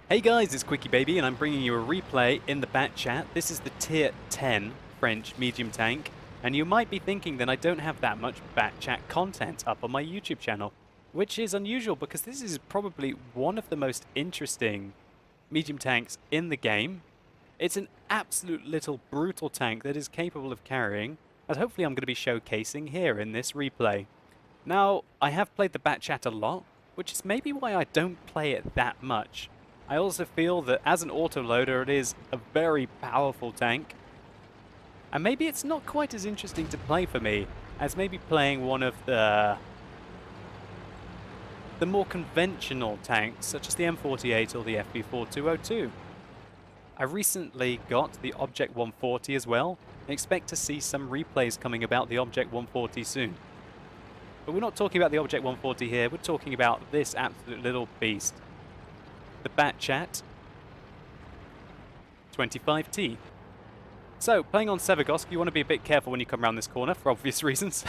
Hey guys, it's Quickie Baby and I'm bringing you a replay in the BatChat. This is the tier 10 French medium tank, and you might be thinking that I don't have that much BatChat content up on my YouTube channel, which is unusual because this is probably one of the most interesting medium tanks in the game. It's an absolute little brutal tank that is capable of carrying, as hopefully I'm going to be showcasing here in this replay. Now, I have played the BatChat a lot, which is maybe why I don't play it that much. I also feel that as an autoloader it is a very powerful tank, and maybe it's not quite as interesting to play for me as maybe playing one of the more conventional tanks such as the M48 or the FV4202. I recently got the Object 140 as well and expect to see some replays coming about the Object 140 soon. But we're not talking about the Object 140 here, we're talking about this absolute little beast. The BatChat 25T. So, playing on Severgosk, you want to be a bit careful when you come around this corner, for obvious reasons.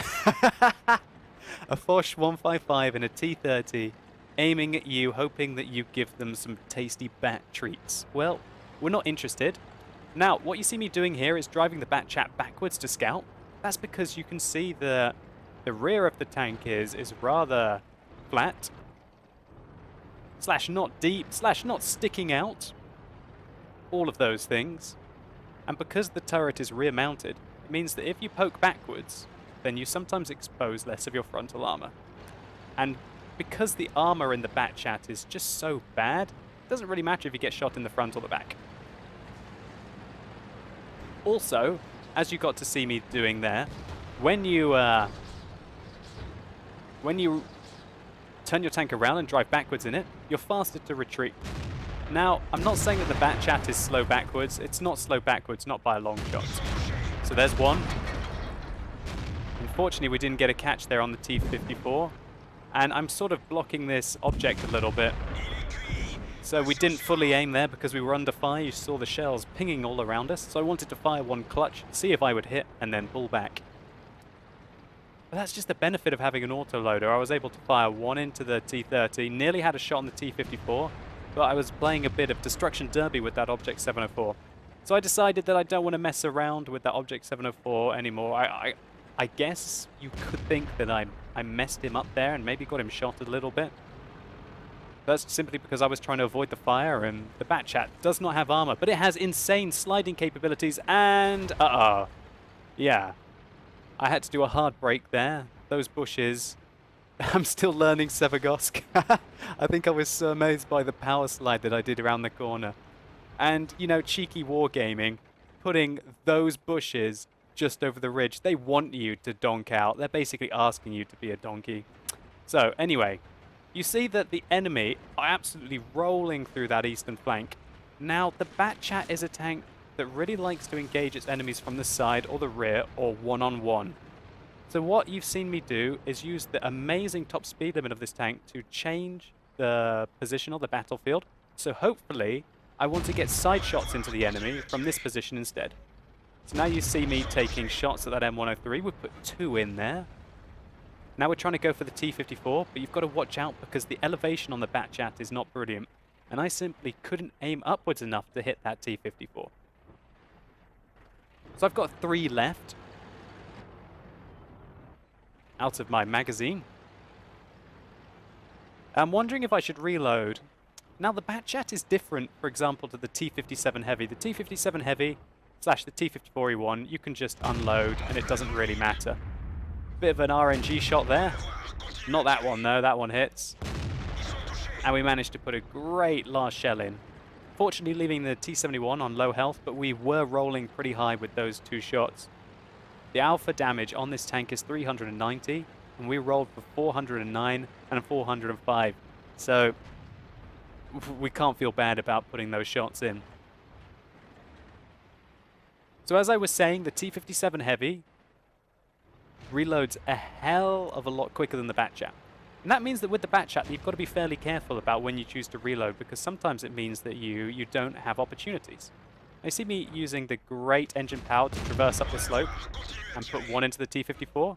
A Foch 155 and a T30 aiming at you, hoping that you give them some tasty bat treats. Well, we're not interested. Now, what you see me doing here is driving the BatChat backwards to scout. That's because you can see the rear of the tank is rather flat. Slash not deep, slash not sticking out. All of those things. And because the turret is rear mounted, it means that if you poke backwards, then you sometimes expose less of your frontal armor. And because the armor in the BatChat is just so bad, it doesn't really matter if you get shot in the front or the back. Also, as you got to see me doing there, when you turn your tank around and drive backwards in it, you're faster to retreat. Now, I'm not saying that the BatChat is slow backwards. It's not slow backwards, not by a long shot. So there's one. Unfortunately, we didn't get a catch there on the T-54. And I'm sort of blocking this object a little bit. So we didn't fully aim there because we were under fire. You saw the shells pinging all around us. So I wanted to fire one clutch, see if I would hit, and then pull back. But that's just the benefit of having an autoloader. I was able to fire one into the T-30, nearly had a shot on the T-54, but I was playing a bit of Destruction Derby with that Object 704. So I decided that I don't want to mess around with that Object 704 anymore. I guess you could think that I messed him up there and maybe got him shot a little bit. That's simply because I was trying to avoid the fire, and the BatChat does not have armor, but it has insane sliding capabilities, and yeah. I had to do a hard brake there. Those bushes. I'm still learning Severgosk. I think I was so amazed by the power slide that I did around the corner. And, you know, cheeky wargaming, putting those bushes just over the ridge. They want you to donk out. They're basically asking you to be a donkey. So, anyway, you see that the enemy are absolutely rolling through that eastern flank. Now, the BatChat is a tank that really likes to engage its enemies from the side or the rear or one-on-one. So what you've seen me do is use the amazing top speed limit of this tank to change the position of the battlefield. So hopefully I want to get side shots into the enemy from this position instead. So now you see me taking shots at that M103. We put 2 in there. Now we're trying to go for the T-54, but you've got to watch out because the elevation on the BatChat is not brilliant. And I simply couldn't aim upwards enough to hit that T-54. So I've got 3 left out of my magazine. I'm wondering if I should reload. Now the BatChat is different, for example, to the T-57 Heavy. The T-57 Heavy slash the T-54E1, you can just unload and it doesn't really matter. Bit of an RNG shot there. Not that one though, that one hits. And we managed to put a great last shell in. Fortunately leaving the T-71 on low health, but we were rolling pretty high with those 2 shots. The alpha damage on this tank is 390, and we rolled for 409 and 405. So we can't feel bad about putting those shots in. So as I was saying, the T-57 Heavy reloads a hell of a lot quicker than the BatChat. And that means that with the BatChat, you've got to be fairly careful about when you choose to reload, because sometimes it means that you don't have opportunities. You see me using the great engine power to traverse up the slope and put 1 into the T-54.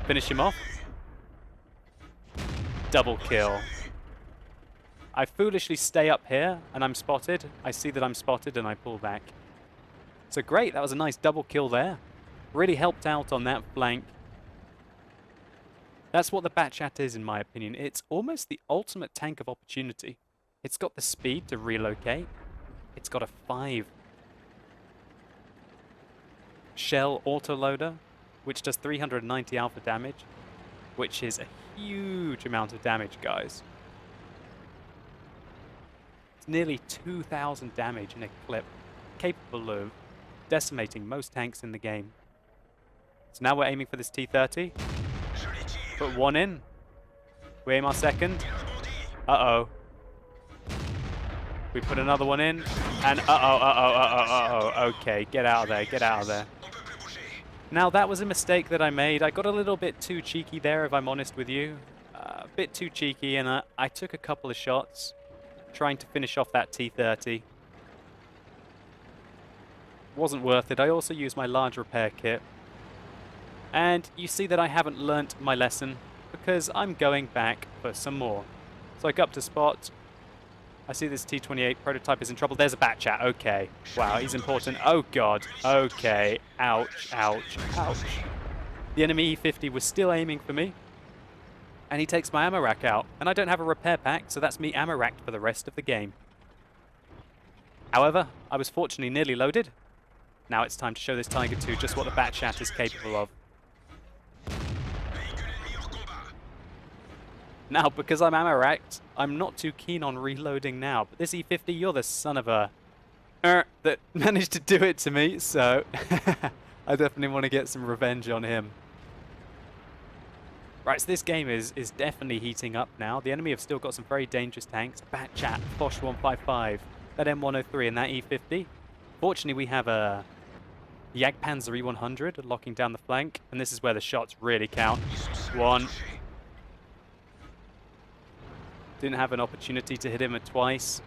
Finish him off. Double kill. I foolishly stay up here, and I'm spotted. I see that I'm spotted, and I pull back. So great, that was a nice double kill there. Really helped out on that flank. That's what the BatChat is, in my opinion. It's almost the ultimate tank of opportunity. It's got the speed to relocate. It's got a 5 shell autoloader, which does 390 alpha damage, which is a huge amount of damage, guys. It's nearly 2,000 damage in a clip, capable of decimating most tanks in the game. So now we're aiming for this T-30. Put one in. We aim our second. Uh-oh. We put another one in. And uh-oh. Okay, get out of there, get out of there. Now, that was a mistake that I made. I got a little bit too cheeky there, if I'm honest with you. A bit too cheeky, and I took a couple of shots trying to finish off that T-30. Wasn't worth it. I also used my large repair kit. And you see that I haven't learnt my lesson because I'm going back for some more. So I go up to spot. I see this T-28 prototype is in trouble. There's a BatChat. Okay. Wow, he's important. Oh, God. Okay. Ouch, ouch, ouch. The enemy E-50 was still aiming for me. And he takes my ammo rack out. And I don't have a repair pack, so that's me Ammoracked for the rest of the game. However, I was fortunately nearly loaded. Now it's time to show this Tiger 2 just what the BatChat is capable of. Now, because I'm Ammoracked, I'm not too keen on reloading now. But this E-50, you're the son of a... that managed to do it to me, so... I definitely want to get some revenge on him. Right, so this game is definitely heating up now. The enemy have still got some very dangerous tanks. BatChat, Bosch 155, that M103 and that E-50. Fortunately, we have a Jagdpanzer E100 locking down the flank, and this is where the shots really count. One. Didn't have an opportunity to hit him twice.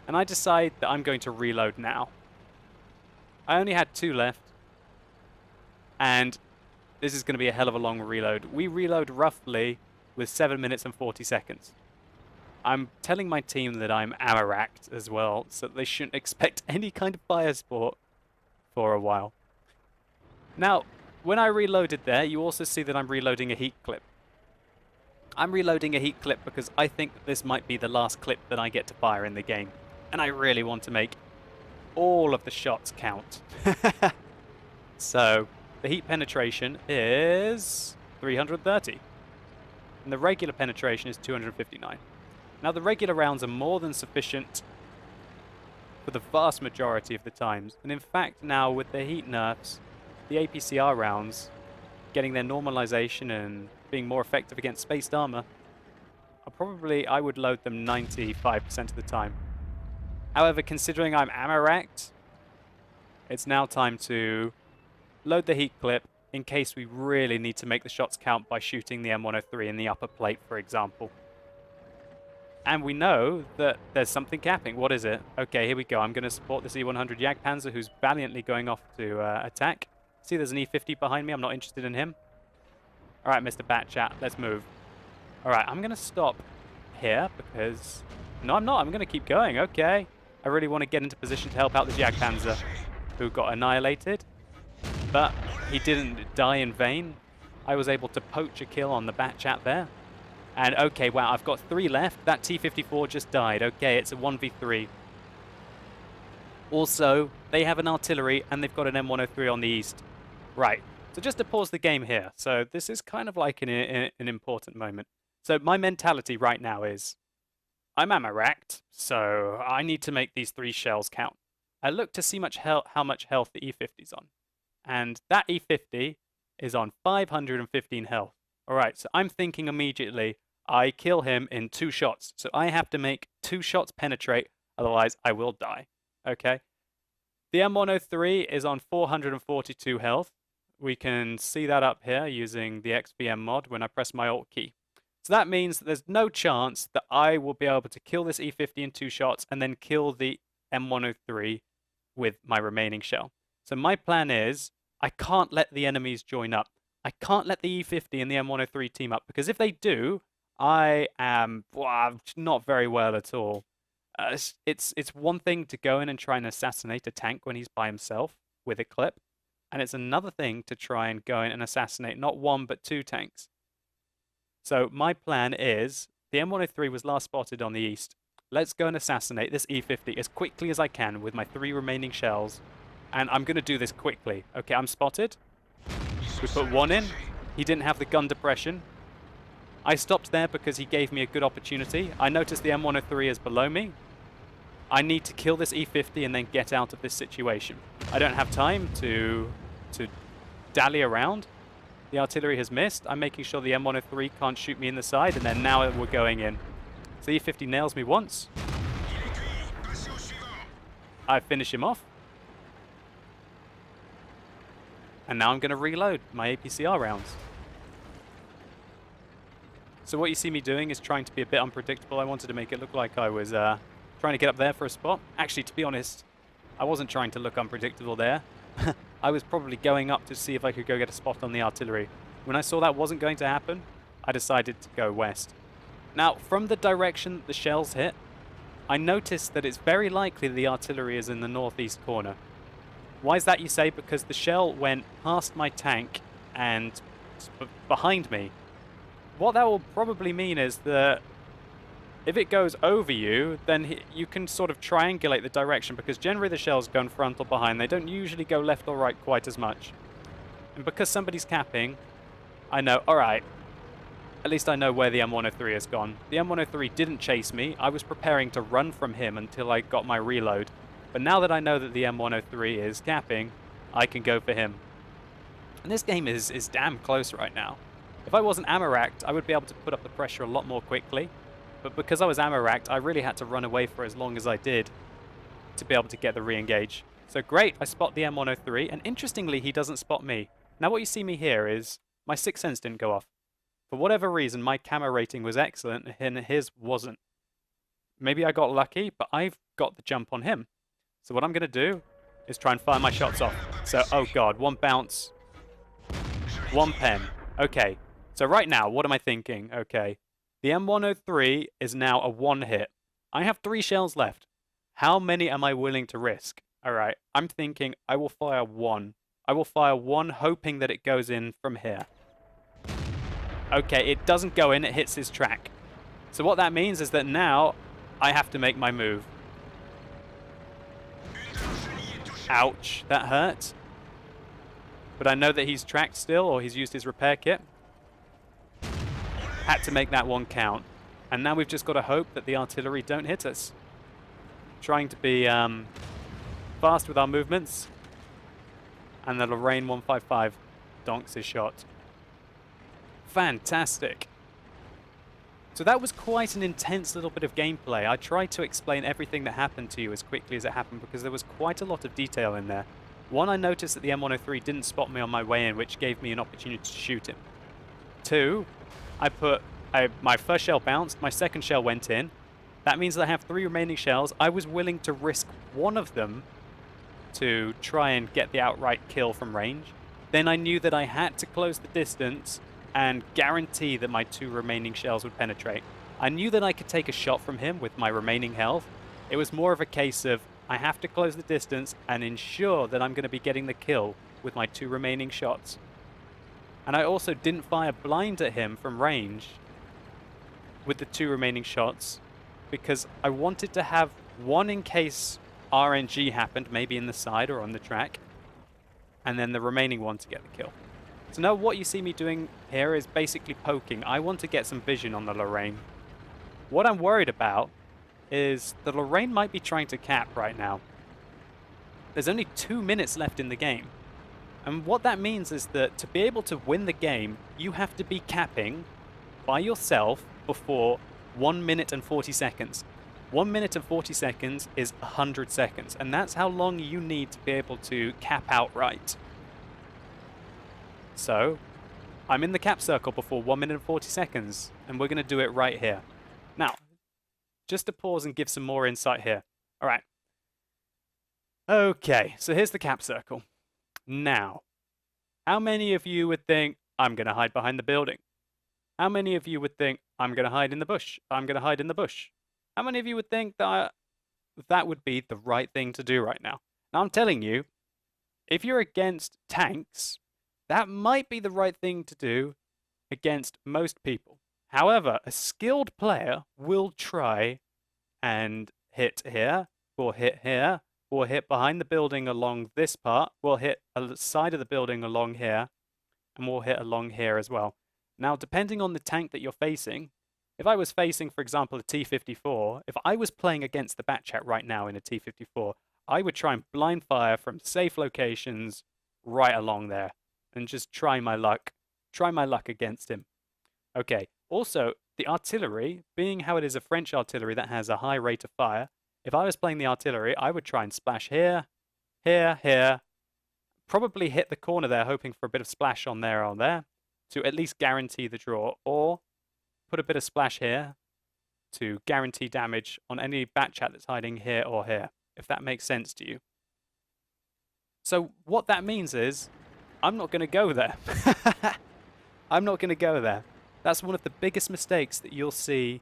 And I decide that I'm going to reload now. I only had 2 left. And this is going to be a hell of a long reload. We reload roughly with 7 minutes and 40 seconds. I'm telling my team that I'm Ammoracked as well, so they shouldn't expect any kind of fire support for a while. Now, when I reloaded there, you also see that I'm reloading a heat clip. I'm reloading a heat clip because I think that this might be the last clip that I get to fire in the game. And I really want to make all of the shots count. So, the heat penetration is 330. And the regular penetration is 259. Now, the regular rounds are more than sufficient for the vast majority of the times. And in fact, now with the heat nerfs, the APCR rounds getting their normalization and being more effective against spaced armor, I would load them 95% of the time. However, considering I'm Ammoracked, it's now time to load the heat clip in case we really need to make the shots count by shooting the M103 in the upper plate, for example. And we know that there's something capping. What is it? Okay, here we go. I'm going to support this E100 Jagdpanzer who's valiantly going off to attack. See, there's an E50 behind me. I'm not interested in him. All right, Mr. BatChat, let's move. All right, I'm going to stop here because... No, I'm not. I'm going to keep going. Okay. I really want to get into position to help out the Jagdpanzer who got annihilated. But he didn't die in vain. I was able to poach a kill on the BatChat there. And okay, wow, I've got 3 left. That T-54 just died. Okay, it's a 1v3. Also, they have an artillery and they've got an M103 on the east. Right. So just to pause the game here. So this is kind of like an important moment. So my mentality right now is, I'm Ammoracked, so I need to make these 3 shells count. I look to see how much health the E50's on. And that E50 is on 515 health. All right, so I'm thinking immediately, I kill him in 2 shots. So I have to make 2 shots penetrate, otherwise I will die. Okay? The M103 is on 442 health. We can see that up here using the XVM mod when I press my Alt key. So that means that there's no chance that I will be able to kill this E50 in 2 shots and then kill the M103 with my remaining shell. So my plan is, I can't let the enemies join up. I can't let the E50 and the M103 team up, because if they do, I am not very well at all. It's one thing to go in and try and assassinate a tank when he's by himself with a clip, and it's another thing to try and go in and assassinate not one but two tanks. So my plan is, the M103 was last spotted on the east. Let's go and assassinate this E50 as quickly as I can with my 3 remaining shells, and I'm going to do this quickly. Okay, I'm spotted. We put one in. He didn't have the gun depression. I stopped there because he gave me a good opportunity. I noticed the M103 is below me. I need to kill this E50 and then get out of this situation. I don't have time to dally around. The artillery has missed. I'm making sure the M103 can't shoot me in the side, and then now we're going in. So the E50 nails me once. I finish him off. And now I'm going to reload my APCR rounds. So what you see me doing is trying to be a bit unpredictable. I wanted to make it look like I was trying to get up there for a spot. Actually, to be honest, I wasn't trying to look unpredictable there. I was probably going up to see if I could go get a spot on the artillery. When I saw that wasn't going to happen, I decided to go west. Now, from the direction the shells hit, I noticed that it's very likely the artillery is in the northeast corner. Why is that, you say? Because the shell went past my tank and behind me. What that will probably mean is that if it goes over you, then you can sort of triangulate the direction, because generally the shells go in front or behind. They don't usually go left or right quite as much. And because somebody's capping, I know, alright, at least I know where the M103 has gone. The M103 didn't chase me. I was preparing to run from him until I got my reload. But now that I know that the M103 is capping, I can go for him. And this game is damn close right now. If I wasn't Ammoracked, I would be able to put up the pressure a lot more quickly. But because I was Ammoracked, I really had to run away for as long as I did to be able to get the re-engage. So great, I spot the M103, and interestingly, he doesn't spot me. Now what you see me here is my sixth sense didn't go off. For whatever reason, my camo rating was excellent, and his wasn't. Maybe I got lucky, but I've got the jump on him. So what I'm going to do is try and fire my shots off. So, oh god, one bounce, one pen. Okay, so right now, what am I thinking? Okay, the M103 is now a one hit. I have 3 shells left. How many am I willing to risk? Alright, I'm thinking I will fire one. I will fire one, hoping that it goes in from here. Okay, it doesn't go in, it hits his track. So what that means is that now I have to make my move. Ouch, that hurt. But I know that he's tracked still, or he's used his repair kit. Had to make that one count. And now we've just got to hope that the artillery don't hit us. Trying to be fast with our movements. And the Lorraine 155 donks his shot. Fantastic. So that was quite an intense little bit of gameplay. I tried to explain everything that happened to you as quickly as it happened, because there was quite a lot of detail in there. One, I noticed that the M103 didn't spot me on my way in, which gave me an opportunity to shoot him. 2, my first shell bounced, my second shell went in. That means that I have 3 remaining shells. I was willing to risk one of them to try and get the outright kill from range. Then I knew that I had to close the distance and guarantee that my 2 remaining shells would penetrate. I knew that I could take a shot from him with my remaining health. It was more of a case of I have to close the distance and ensure that I'm going to be getting the kill with my 2 remaining shots. And I also didn't fire blind at him from range with the 2 remaining shots, because I wanted to have one in case RNG happened, maybe in the side or on the track, and then the remaining one to get the kill. So now what you see me doing here is basically poking. I want to get some vision on the Lorraine. What I'm worried about is the Lorraine might be trying to cap right now. There's only 2 minutes left in the game. And what that means is that to be able to win the game, you have to be capping by yourself before 1 minute and 40 seconds. 1 minute and 40 seconds is 100 seconds, and that's how long you need to be able to cap outright. So, I'm in the cap circle before 1 minute and 40 seconds, and we're going to do it right here. Now, just to pause and give some more insight here. Alright. Okay, so here's the cap circle. Now, how many of you would think, I'm going to hide behind the building? How many of you would think, I'm going to hide in the bush, I'm going to hide in the bush? How many of you would think that that would be the right thing to do right now? Now, I'm telling you, if you're against tanks, that might be the right thing to do against most people. However, a skilled player will try and hit here, will hit here, will hit behind the building along this part, will hit a side of the building along here, and will hit along here as well. Now, depending on the tank that you're facing, if I was facing, for example, a T-54, if I was playing against the BatChat right now in a T-54, I would try and blind fire from safe locations right along there and just try my luck against him. Okay, also, the artillery, being how it is a French artillery that has a high rate of fire, if I was playing the artillery, I would try and splash here, here, here, probably hit the corner there, hoping for a bit of splash on there, to at least guarantee the draw, or put a bit of splash here to guarantee damage on any BatChat that's hiding here or here, if that makes sense to you. So what that means is, I'm not going to go there. I'm not going to go there. That's one of the biggest mistakes that you'll see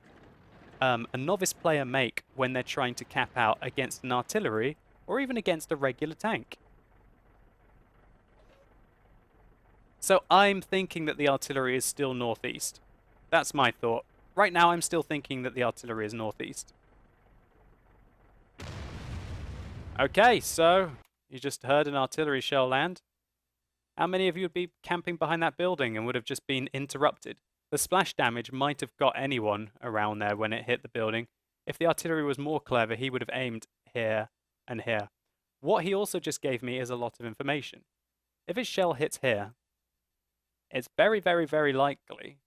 a novice player make when they're trying to cap out against an artillery or even against a regular tank. So I'm thinking that the artillery is still northeast. That's my thought. Right now I'm still thinking that the artillery is northeast. Okay, so you just heard an artillery shell land. How many of you would be camping behind that building and would have just been interrupted? The splash damage might have got anyone around there when it hit the building. If the artillery was more clever, he would have aimed here and here. What he also just gave me is a lot of information. If his shell hits here, it's very, very, very likely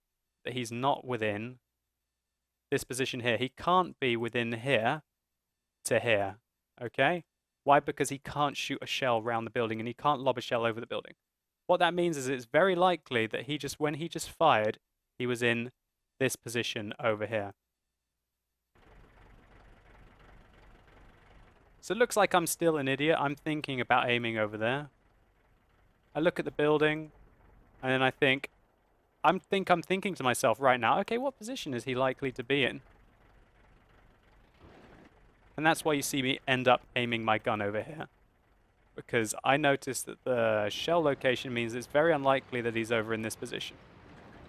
that he's not within this position here. He can't be within here to here, okay? Why? Because he can't shoot a shell around the building and he can't lob a shell over the building. What that means is it's very likely that when he just fired, he was in this position over here. So it looks like I'm still an idiot. I'm thinking about aiming over there. I look at the building, and then I'm thinking to myself right now, okay, what position is he likely to be in? And that's why you see me end up aiming my gun over here. Because I noticed that the shell location means it's very unlikely that he's over in this position.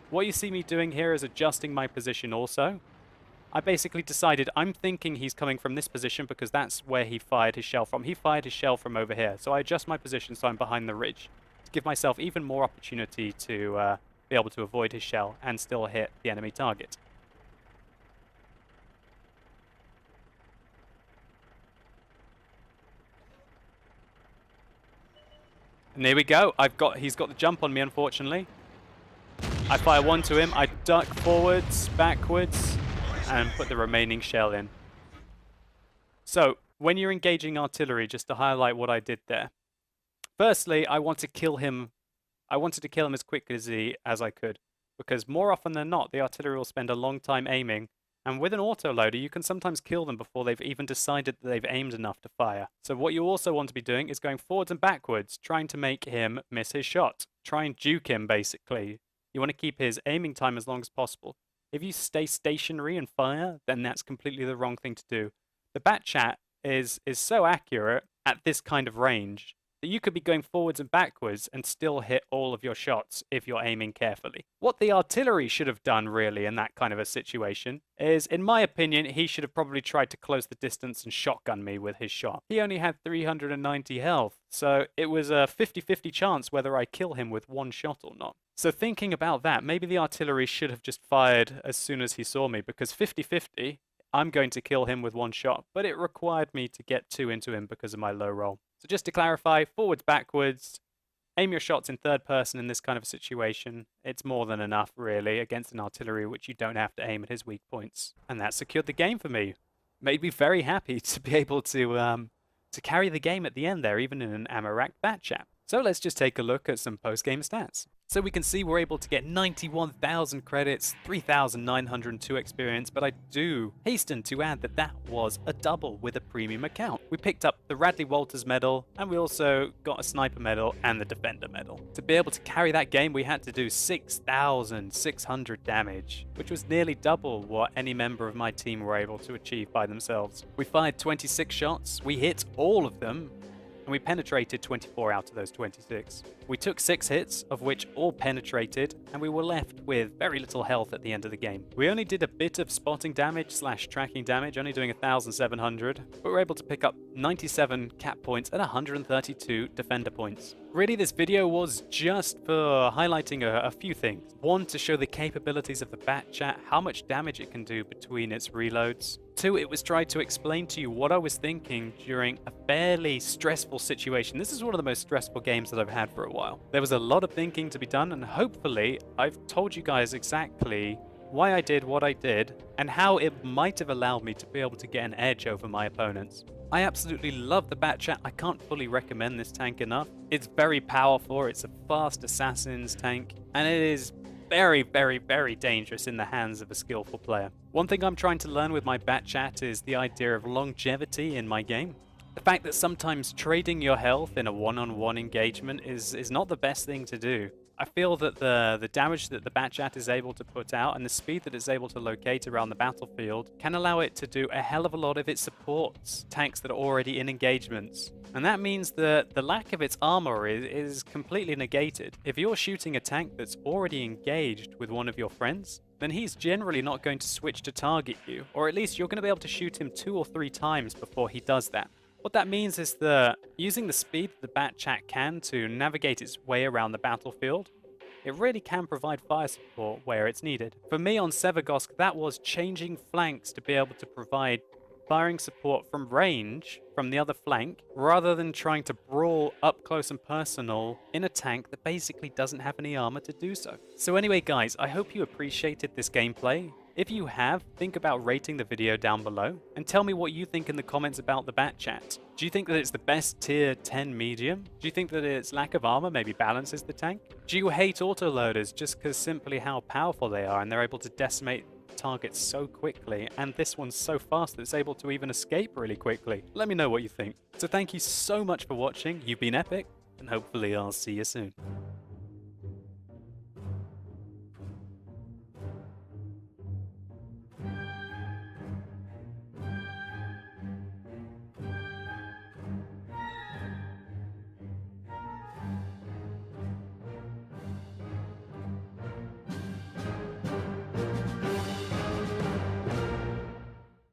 What you see me doing here is adjusting my position also. I basically decided I'm thinking he's coming from this position because that's where he fired his shell from. He fired his shell from over here. So I adjust my position so I'm behind the ridge to give myself even more opportunity to be able to avoid his shell and still hit the enemy target. And there we go. He's got the jump on me, unfortunately. I fire one to him. I duck forwards, backwards, and put the remaining shell in. So, when you're engaging artillery, just to highlight what I did there. Firstly, I wanted to kill him as quickly as I could, because more often than not, the artillery will spend a long time aiming, and with an autoloader, you can sometimes kill them before they've even decided that they've aimed enough to fire. So what you also want to be doing is going forwards and backwards, trying to make him miss his shot. Try and juke him, basically. You want to keep his aiming time as long as possible. If you stay stationary and fire, then that's completely the wrong thing to do. The BatChat is so accurate at this kind of range that you could be going forwards and backwards and still hit all of your shots if you're aiming carefully. What the artillery should have done really in that kind of a situation is, in my opinion, he should have probably tried to close the distance and shotgun me with his shot. He only had 390 health, so it was a 50-50 chance whether I kill him with one shot or not. So thinking about that, maybe the artillery should have just fired as soon as he saw me, because 50-50, I'm going to kill him with one shot, but it required me to get two into him because of my low roll. So just to clarify, forwards, backwards, aim your shots in third person in this kind of situation. It's more than enough, really, against an artillery which you don't have to aim at his weak points. And that secured the game for me. Made me very happy to be able to carry the game at the end there, even in an Ammoracked BatChat. So let's just take a look at some post-game stats. So we can see we're able to get 91,000 credits, 3,902 experience, but I do hasten to add that that was a double with a premium account. We picked up the Radley Walters medal, and we also got a sniper medal and the defender medal. To be able to carry that game, we had to do 6,600 damage, which was nearly double what any member of my team were able to achieve by themselves. We fired 26 shots, we hit all of them, and we penetrated 24 out of those 26. We took 6 hits, of which all penetrated, and we were left with very little health at the end of the game. We only did a bit of spotting damage / tracking damage, only doing 1,700, but we were able to pick up 97 cap points and 132 defender points. Really, this video was just for highlighting a few things. One, to show the capabilities of the BatChat, how much damage it can do between its reloads. Two, it was tried to explain to you what I was thinking during a fairly stressful situation. This is one of the most stressful games that I've had for a while. There was a lot of thinking to be done, and hopefully I've told you guys exactly why I did what I did and how it might have allowed me to be able to get an edge over my opponents. I absolutely love the BatChat. I can't fully recommend this tank enough. It's very powerful, it's a fast assassin's tank, and it is very, very, very dangerous in the hands of a skillful player. One thing I'm trying to learn with my BatChat is the idea of longevity in my game. The fact that sometimes trading your health in a one-on-one engagement is not the best thing to do. I feel that the damage that the BatChat is able to put out and the speed that it's able to locate around the battlefield can allow it to do a hell of a lot if it supports tanks that are already in engagements. And that means that the lack of its armor is completely negated. If you're shooting a tank that's already engaged with one of your friends, then he's generally not going to switch to target you, or at least you're going to be able to shoot him 2 or 3 times before he does that. What that means is that using the speed that the BatChat can to navigate its way around the battlefield, it really can provide fire support where it's needed. For me on Severgosk, that was changing flanks to be able to provide firing support from range from the other flank, rather than trying to brawl up close and personal in a tank that basically doesn't have any armor to do so. So anyway guys, I hope you appreciated this gameplay. If you have, think about rating the video down below and tell me what you think in the comments about the BatChat. Do you think that it's the best tier 10 medium? Do you think that its lack of armor maybe balances the tank? Do you hate autoloaders just because simply how powerful they are and they're able to decimate targets so quickly, and this one's so fast that it's able to even escape really quickly? Let me know what you think. So thank you so much for watching, you've been epic, and hopefully I'll see you soon.